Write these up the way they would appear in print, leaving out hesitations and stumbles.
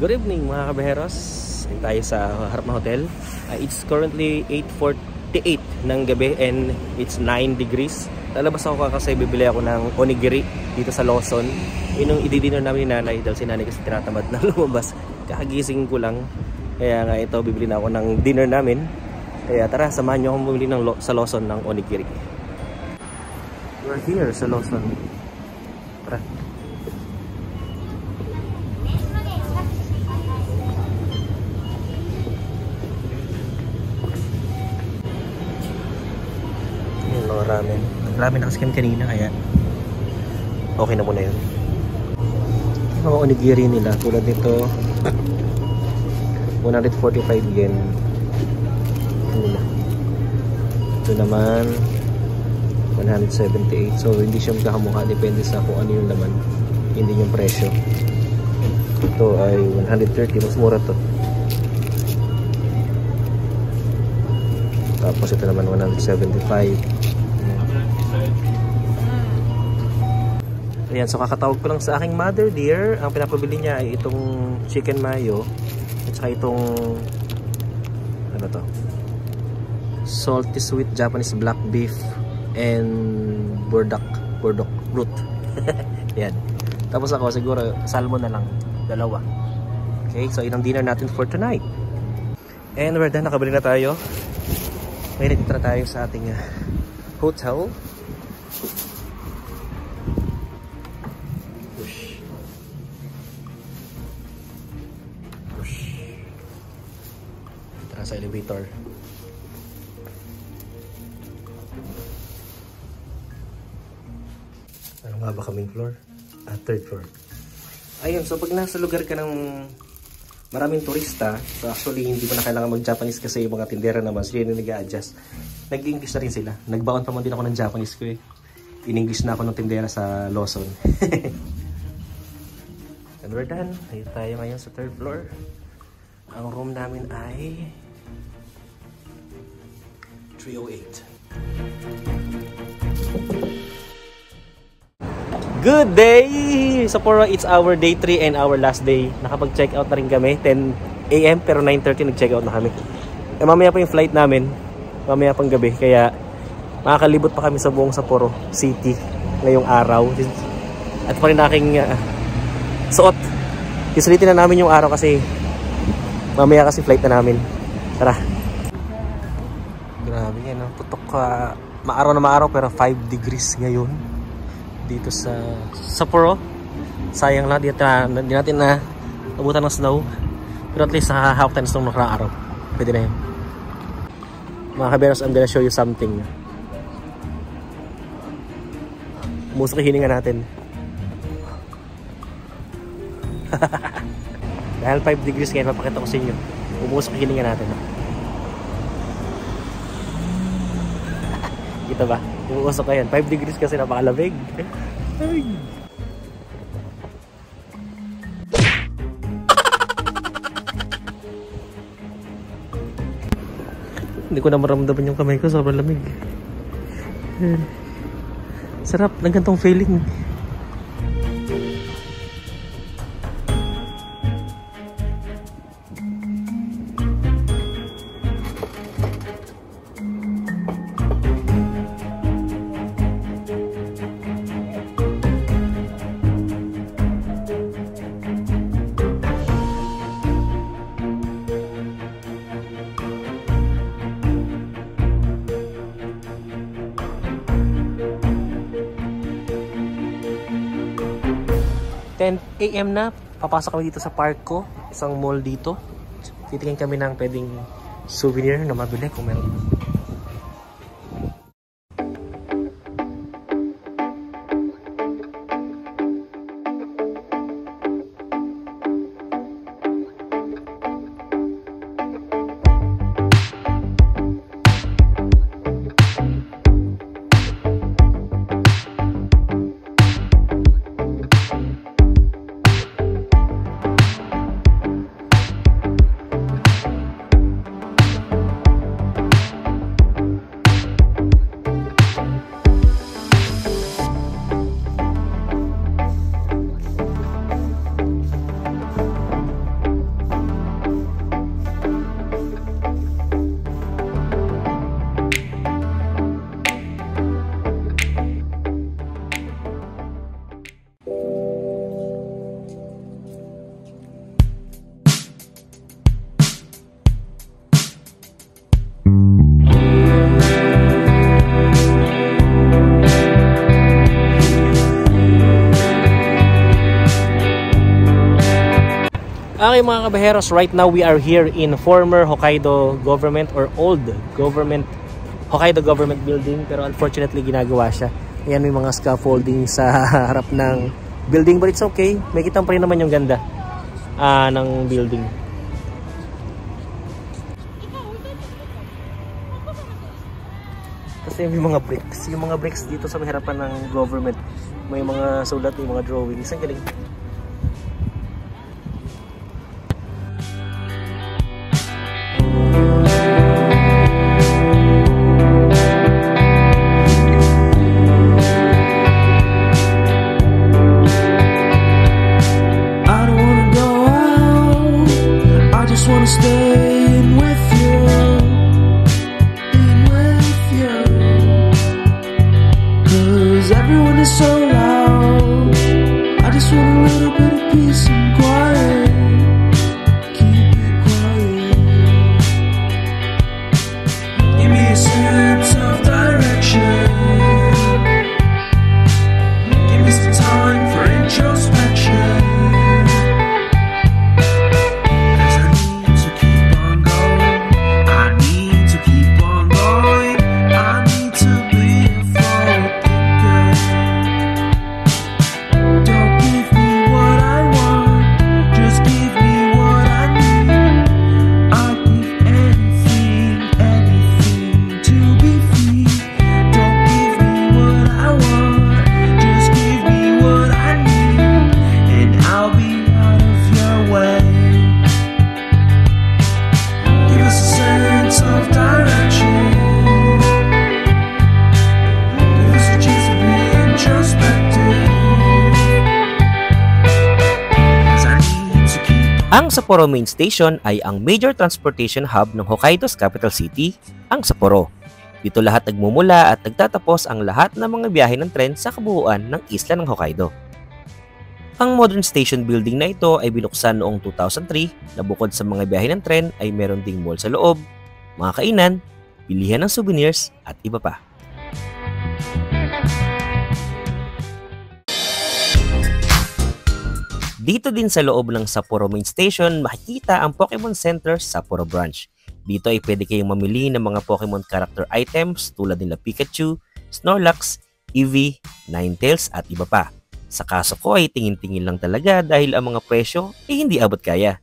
Good evening mga kabeheros. Tayo sa harap ng hotel. It's currently 8:48 ng gabi and it's 9 degrees. Lalabas ako kasi bibili ako ng onigiri dito sa Lawson. Yun yung i-dinner namin ni nanay dahil si nanay kasi tinatamad na lumabas. Kakagising ko lang. Kaya nga ito, bibili na ako ng dinner namin. Kaya tara, samahan nyo akong bumili sa Lawson ng onigiri. We're here sa Lawson. Tara. Ramen na kasi kami kanina kaya okay na muna yun. Yung mga onigiri nila tulad nito 145 yen. Ito naman 178. So hindi siya magkakamukha, depende sa kung ano yung laman, hindi yung presyo. Ito ay 130, mas mura to. Tapos ito naman 175. Ayan, so kakatawag ko lang sa aking mother dear. Ang pinapabili niya ay itong chicken mayo at saka itong ano to, salty sweet Japanese black beef and burdock root. Ayan. Tapos ako siguro salmon na lang, dalawa. Okay, so yun ang dinner natin for tonight. And we're done, nakabili na tayo. May natitra tayo sa ating hotel. Sa elevator. Ano nga ba kaming floor? Third floor. Ayun, so pag nasa lugar ka ng maraming turista, so actually hindi mo na kailangan mag-Japanese kasi yung mga tindera naman, sila yung nag-a-adjust. Nag-English na rin sila. Nagbaon pa man din ako ng Japanese ko eh. In-English na ako ng tindera sa Lawson. And we're done. Ayun tayo ngayon sa third floor. Ang room namin ay 308. Good day! Sapporo, it's our day 3 and our last day. Nakapag-check out na rin kami. 10 AM pero 9:30 nag-check out na kami. Eh, mamaya pa yung flight namin. Mamaya pang gabi. Kaya makakalibot pa kami sa buong Sapporo City ngayong araw. At pa rin aking suot. Isulitin na namin yung araw kasi mamaya kasi flight na namin. Tara. Grabe yan, no? Putok ka. Maaraw na maaraw pero 5 degrees ngayon dito sa Sapporo. Sayang lang, di natin na abutan ng snow. Pero at least nakahawak tayo ng snow nakarang araw. Pwede na yun. Mga kaberos, I'm gonna show you something. Umusok yung hininga natin. Dahil 5 degrees ngayon, mapakita ko sa inyo. Umusok yung hininga natin. Kita ba? Umusok ka yan. 5 degrees kasi napakalamig. Ay! Hindi ko na maramdaman yung kamay ko. Sobrang lamig. Sarap ng gantong feeling. 10 AM na. Papasok kami dito sa park ko. Isang mall dito. Titingin kami ng pwedeng souvenir na mabili kung meron. Okay mga kabaheros, right now we are here in former Hokkaido government or old government Hokkaido government building, pero unfortunately ginagawa siya. Ayan, may mga scaffolding sa harap ng building, but it's okay. May kitang pa rin naman yung ganda ng building. Kasi may mga bricks. Yung mga bricks dito sa harapan ng government, may mga sulat, may mga drawings. Ang galing. Everyone is so loud. I just want a little bit of peace and quiet. Keep it quiet. Give me a sense of direction. Give me some time for introspection. 'Cause I need to keep on going. I need to keep on going. I need to be a forward thinker. Don't give me what I want, just give me what I need. I'll give anything, anything to be free. Don't give me what I want, just give me what I need, and I'll be out of your way. Give us a sense of direction. Give us a chance to be introspective. 'Cause I need to keep Ang Sapporo Main Station ay ang major transportation hub ng Hokkaido's capital city, ang Sapporo. Dito lahat nagmumula at nagtatapos ang lahat ng mga biyahe ng tren sa kabuuan ng isla ng Hokkaido. Ang modern station building na ito ay binuksan noong 2003 na bukod sa mga biyahe ng tren ay meron ding mall sa loob, mga kainan, bilihan ng souvenirs at iba pa. Dito din sa loob ng Sapporo Main Station, makikita ang Pokemon Center Sapporo Branch. Dito ay pwede kayong mamili ng mga Pokemon character items tulad nila Pikachu, Snorlax, Eevee, Ninetales at iba pa. Sa kaso ko ay tingin-tingin lang talaga dahil ang mga presyo ay hindi abot kaya.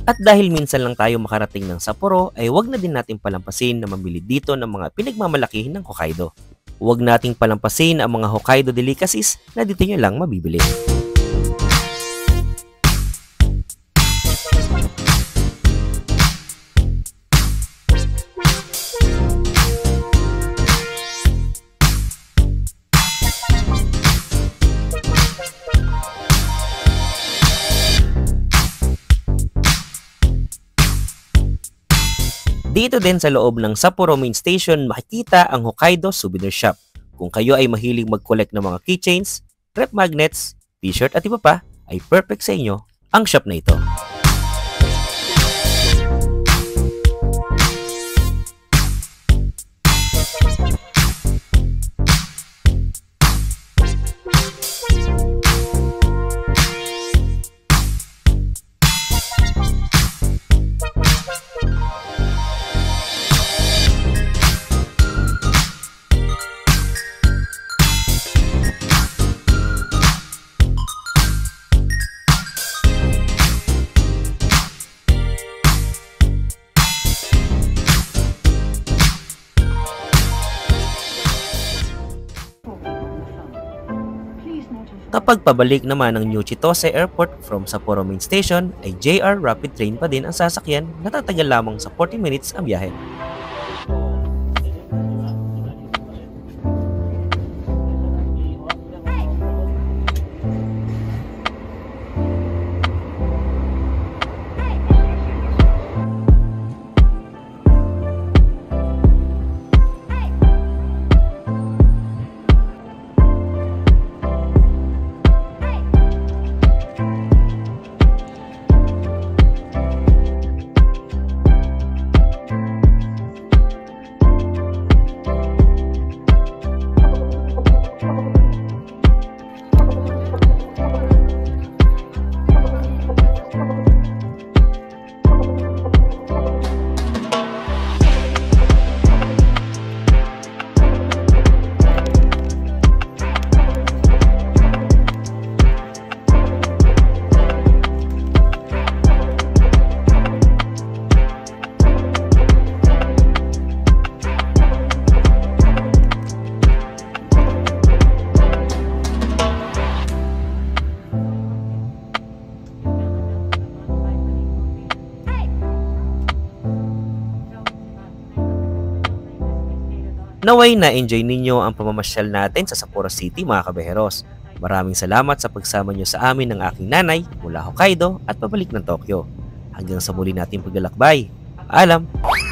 At dahil minsan lang tayo makarating ng Sapporo, ay wag na din natin palampasin na mamili dito ng mga pinagmamalaki ng Hokkaido. Huwag nating palampasin ang mga Hokkaido delicacies na dito nyo lang mabibili. Dito din sa loob ng Sapporo Main Station makikita ang Hokkaido Souvenir Shop. Kung kayo ay mahilig mag-collect ng mga keychains, rep magnets, t-shirt at iba pa, ay perfect sa inyo ang shop na ito. Kapag pabalik naman ng New Chitose Airport from Sapporo Main Station, ay JR Rapid Train pa din ang sasakyan na tatagal lamang sa 40 minutes ang biyahe. Naway na-enjoy ninyo ang pamamasyal natin sa Sapporo City mga kabeheros. Maraming salamat sa pagsama nyo sa amin ng aking nanay mula Hokkaido at pabalik ng Tokyo. Hanggang sa muli nating paglalakbay. Paalam!